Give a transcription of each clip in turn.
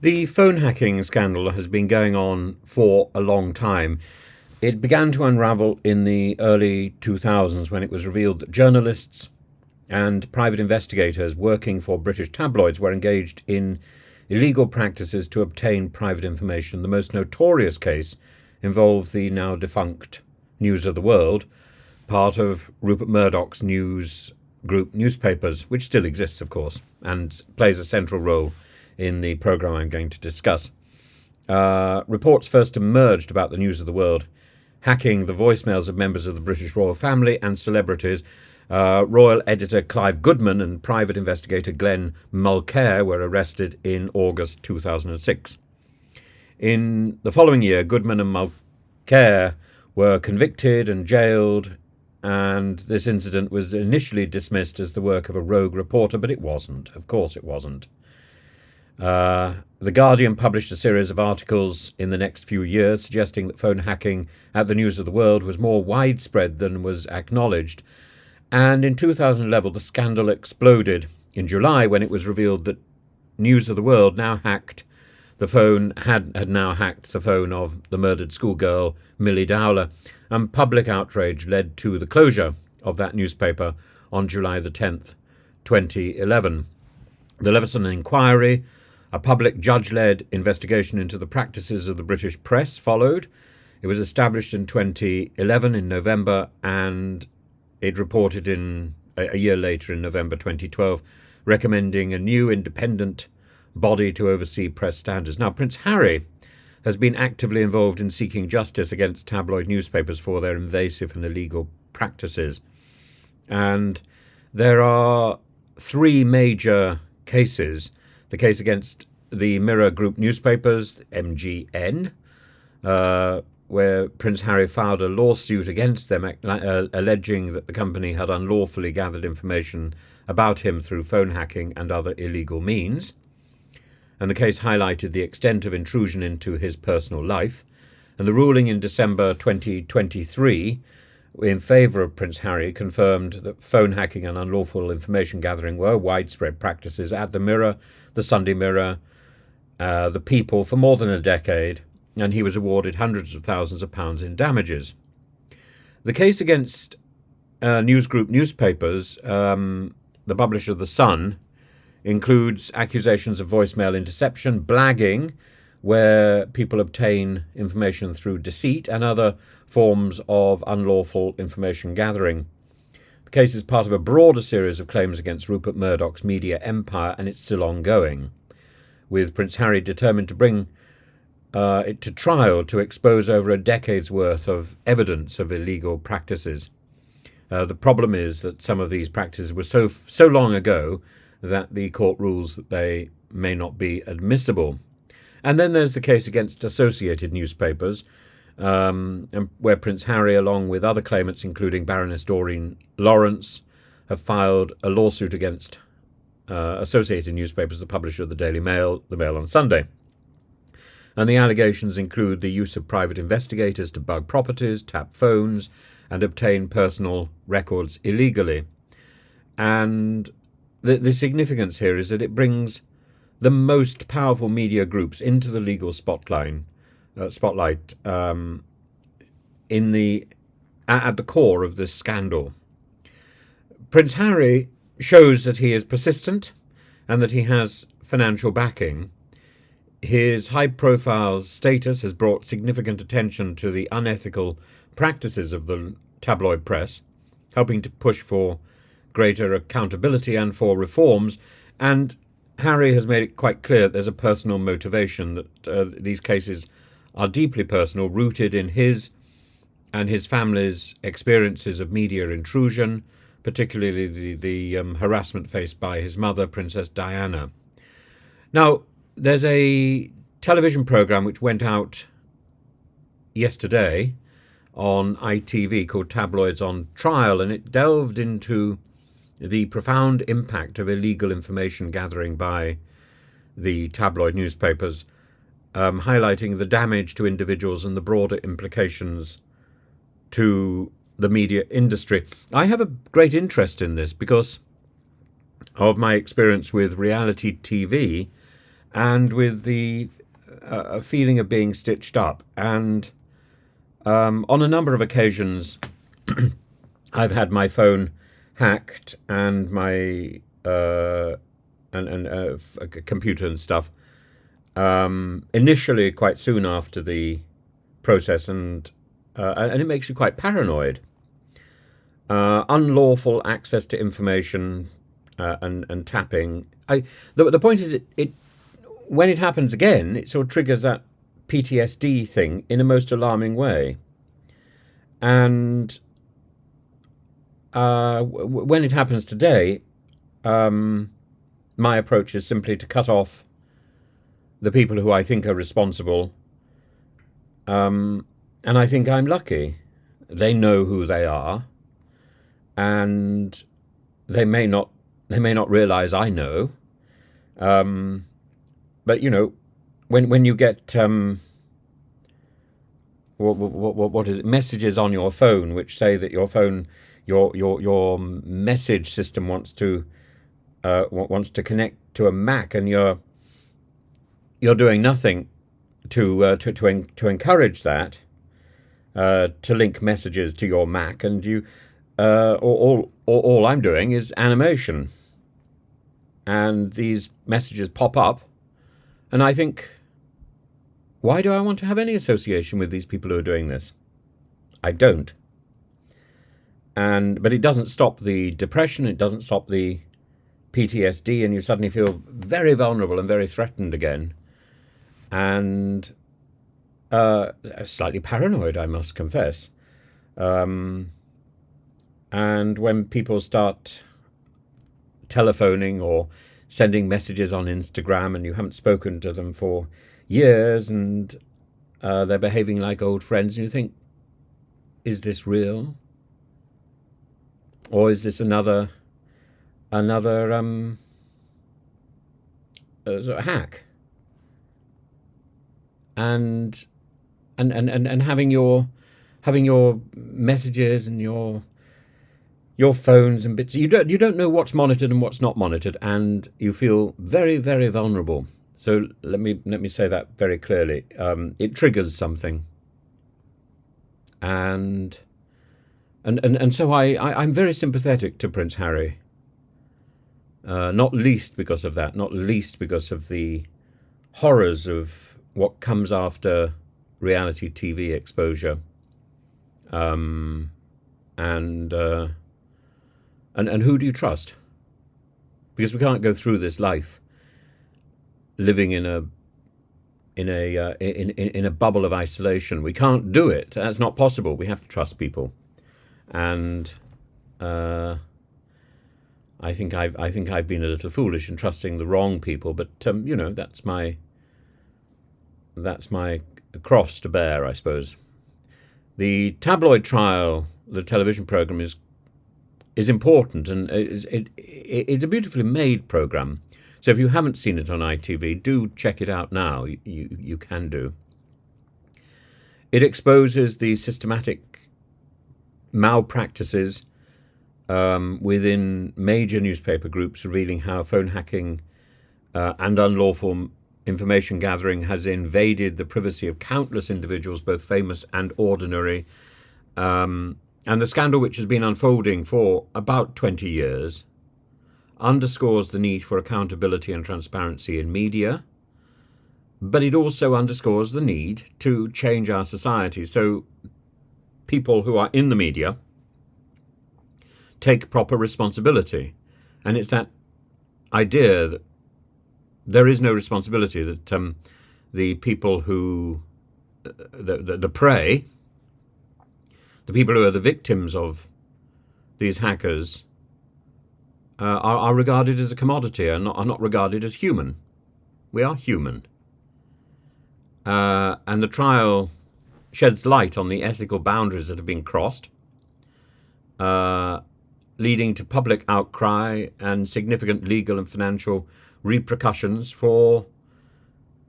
The phone hacking scandal has been going on for a long time. It began to unravel in the early 2000s when it was revealed that journalists and private investigators working for British tabloids were engaged in illegal practices to obtain private information. The most notorious case involved the now defunct News of the World, part of Rupert Murdoch's news group newspapers, which still exists, of course, and plays a central role in the programme I'm going to discuss. Reports first emerged about the News of the World hacking the voicemails of members of the British royal family and celebrities. Royal editor Clive Goodman and private investigator Glenn Mulcair were arrested in August 2006. In the following year, Goodman and Mulcair were convicted and jailed, and this incident was initially dismissed as the work of a rogue reporter, but it wasn't. Of course it wasn't. The Guardian published a series of articles in the next few years suggesting that phone hacking at the News of the World was more widespread than was acknowledged. And in 2011, the scandal exploded in July when it was revealed that News of the World now hacked the phone, had now hacked the phone of the murdered schoolgirl Millie Dowler, and public outrage led to the closure of that newspaper on July the 10th, 2011. The Leveson inquiry, a public judge-led investigation into the practices of the British press, followed. It was established in 2011 in November, and it reported in a year later in November 2012, recommending a new independent body to oversee press standards. Now, Prince Harry has been actively involved in seeking justice against tabloid newspapers for their invasive and illegal practices. And there are three major cases. The case against the Mirror Group newspapers, MGN, where Prince Harry filed a lawsuit against them, alleging that the company had unlawfully gathered information about him through phone hacking and other illegal means. And the case highlighted the extent of intrusion into his personal life. And the ruling in December 2023 in favour of Prince Harry confirmed that phone hacking and unlawful information gathering were widespread practices at the Mirror, the Sunday Mirror, the People for more than a decade, and he was awarded hundreds of thousands of pounds in damages. The case against News Group newspapers, the publisher of The Sun, includes accusations of voicemail interception, blagging, where people obtain information through deceit, and other forms of unlawful information gathering. The case is part of a broader series of claims against Rupert Murdoch's media empire, and it's still ongoing, with Prince Harry determined to bring it to trial to expose over a decade's worth of evidence of illegal practices. The problem is that some of these practices were so long ago that the court rules that they may not be admissible. And then there's the case against associated newspapers, where Prince Harry, along with other claimants, including Baroness Lawrence, have filed a lawsuit against associated newspapers, the publisher of the Daily Mail, the Mail on Sunday. And the allegations include the use of private investigators to bug properties, tap phones, and obtain personal records illegally. And the significance here is that it brings the most powerful media groups into the legal spotlight at the core of this scandal. Prince Harry shows that he is persistent and that he has financial backing. His high-profile status has brought significant attention to the unethical practices of the tabloid press, helping to push for greater accountability and for reforms. And Harry has made it quite clear that there's a personal motivation, that these cases are deeply personal, rooted in his and his family's experiences of media intrusion, particularly the harassment faced by his mother, Princess Diana. Now, there's a television programme which went out yesterday on ITV called Tabloids on Trial, and it delved into the profound impact of illegal information gathering by the tabloid newspapers, highlighting the damage to individuals and the broader implications to the media industry. I have a great interest in this because of my experience with reality TV and with the feeling of being stitched up. And on a number of occasions, I've had my phone hacked and my computer and stuff. Initially, quite soon after the process, and it makes you quite paranoid. Unlawful access to information and tapping. The point is, it when it happens again, it sort of triggers that PTSD thing in a most alarming way. And when it happens today, my approach is simply to cut off the people who I think are responsible. And I think I'm lucky. They know who they are, and they may not realize I know. But when you get what is it? Messages on your phone which say that your phone, your message system wants to connect to a Mac, and you're doing nothing to encourage that, to link messages to your Mac, and you all I'm doing is animation, and these messages pop up, and I think, why do I want to have any association with these people who are doing this? I don't. But it doesn't stop the depression, it doesn't stop the PTSD, and you suddenly feel very vulnerable and very threatened again. And slightly paranoid, I must confess. And when people start telephoning or sending messages on Instagram, and you haven't spoken to them for years, and they're behaving like old friends, and you think, is this real? Or is this another sort of hack? And having your messages and your phones and bits, you don't know what's monitored and what's not monitored, and you feel very, very vulnerable. So let me say that very clearly. It triggers something, and so I'm very sympathetic to Prince Harry. Not least because of that. Not least because of the horrors of what comes after reality TV exposure. And who do you trust? Because we can't go through this life living in a bubble of isolation. We can't do it. That's not possible. We have to trust people. And I think I've been a little foolish in trusting the wrong people. But that's my cross to bear, I suppose. The tabloid trial, the television program, is important, and it's a beautifully made program. So if you haven't seen it on ITV, do check it out now. You can do. It exposes the systematic malpractices within major newspaper groups, revealing how phone hacking and unlawful information gathering has invaded the privacy of countless individuals, both famous and ordinary. And the scandal, which has been unfolding for about 20 years, underscores the need for accountability and transparency in media, but it also underscores the need to change our society so people who are in the media take proper responsibility. And it's that idea that there is no responsibility, that the people who, the prey, the people who are the victims of these hackers are regarded as a commodity, and are not regarded as human. We are human. And the trial sheds light on the ethical boundaries that have been crossed, leading to public outcry and significant legal and financial repercussions for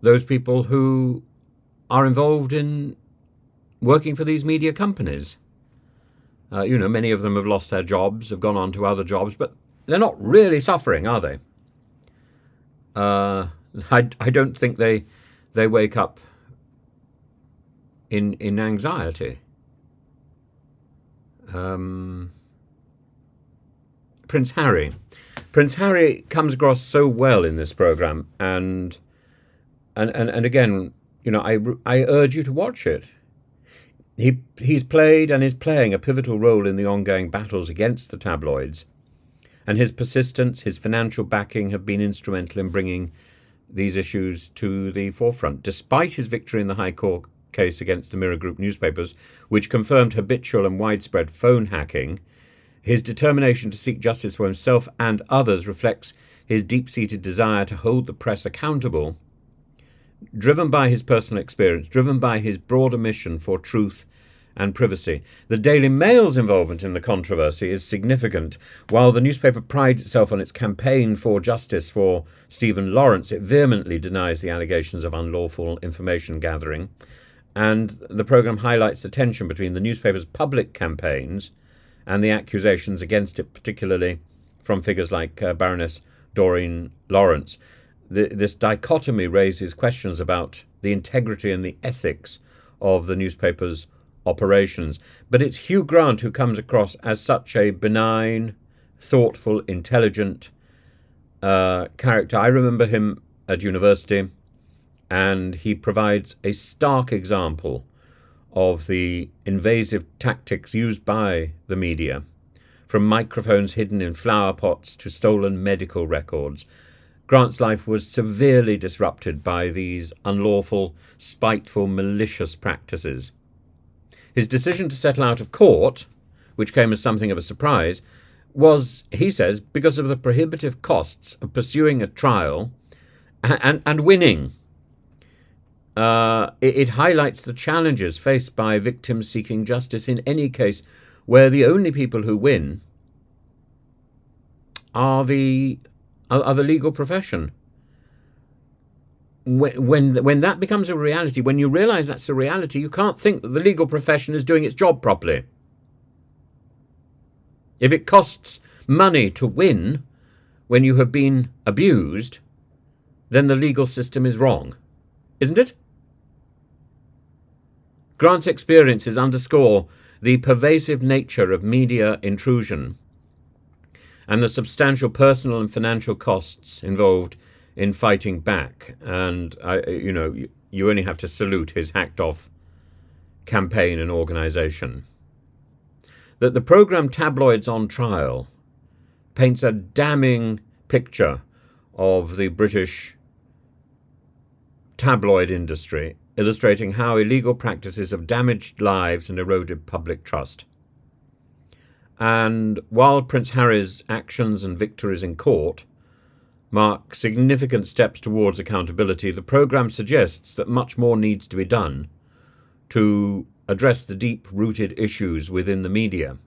those people who are involved in working for these media companies. Many of them have lost their jobs, have gone on to other jobs, but they're not really suffering, are they? I don't think they wake up in anxiety. Prince Harry comes across so well in this program, and again, I urge you to watch it. He's played and is playing a pivotal role in the ongoing battles against the tabloids, and his persistence, his financial backing have been instrumental in bringing these issues to the forefront. Despite his victory in the High Court case against the Mirror Group newspapers, which confirmed habitual and widespread phone hacking, his determination to seek justice for himself and others reflects his deep-seated desire to hold the press accountable, driven by his personal experience, driven by his broader mission for truth and privacy. The Daily Mail's involvement in the controversy is significant. While the newspaper prides itself on its campaign for justice for Stephen Lawrence, it vehemently denies the allegations of unlawful information gathering. And the programme highlights the tension between the newspaper's public campaigns and the accusations against it, particularly from figures like Baroness Lawrence. This dichotomy raises questions about the integrity and the ethics of the newspaper's operations. But it's Hugh Grant who comes across as such a benign, thoughtful, intelligent character. I remember him at university, and he provides a stark example of the invasive tactics used by the media, from microphones hidden in flower pots to stolen medical records. Grant's life was severely disrupted by these unlawful, spiteful, malicious practices. His decision to settle out of court, which came as something of a surprise, was, he says, because of the prohibitive costs of pursuing a trial and winning. It highlights the challenges faced by victims seeking justice in any case where the only people who win are the legal profession. When that becomes a reality, when you realise that's a reality, you can't think that the legal profession is doing its job properly. If it costs money to win when you have been abused, then the legal system is wrong, isn't it? Grant's experiences underscore the pervasive nature of media intrusion and the substantial personal and financial costs involved in fighting back. And, you only have to salute his hacked-off campaign and organisation. That the programme Tabloids on Trial paints a damning picture of the British tabloid industry, illustrating how illegal practices have damaged lives and eroded public trust. And while Prince Harry's actions and victories in court mark significant steps towards accountability, the programme suggests that much more needs to be done to address the deep-rooted issues within the media.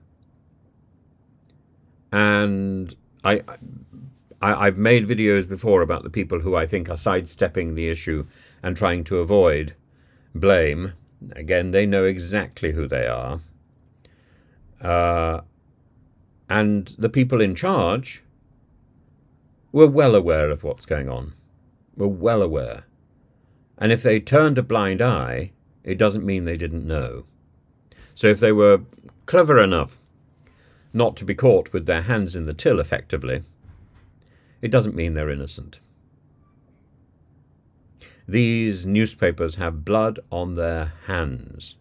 And I've made videos before about the people who I think are sidestepping the issue and trying to avoid blame. Again, they know exactly who they are. And the people in charge were well aware of what's going on. Were well aware. And if they turned a blind eye, it doesn't mean they didn't know. So if they were clever enough not to be caught with their hands in the till effectively, it doesn't mean they're innocent. These newspapers have blood on their hands.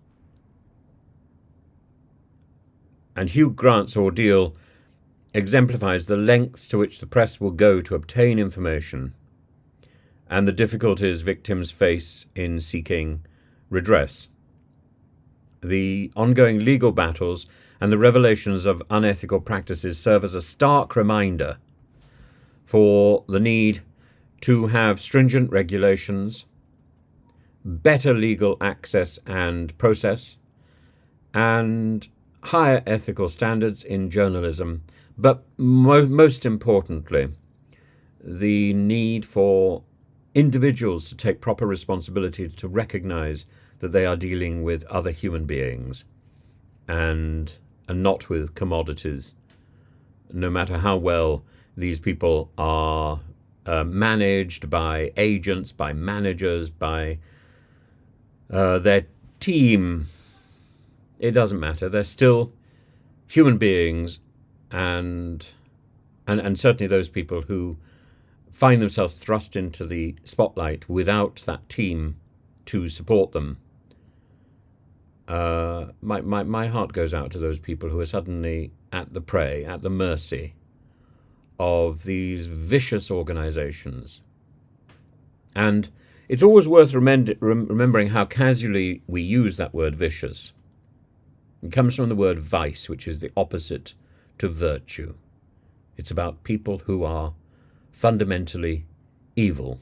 And Hugh Grant's ordeal exemplifies the lengths to which the press will go to obtain information and the difficulties victims face in seeking redress. The ongoing legal battles and the revelations of unethical practices serve as a stark reminder for the need to have stringent regulations, better legal access and process, and higher ethical standards in journalism, but most importantly, the need for individuals to take proper responsibility to recognize that they are dealing with other human beings and not with commodities, no matter how well these people are managed by agents, by managers, by their team. It doesn't matter. They're still human beings, and certainly those people who find themselves thrust into the spotlight without that team to support them. My heart goes out to those people who are suddenly at the prey, at the mercy of these vicious organizations. And it's always worth remembering how casually we use that word vicious. It comes from the word vice, which is the opposite to virtue. It's about people who are fundamentally evil.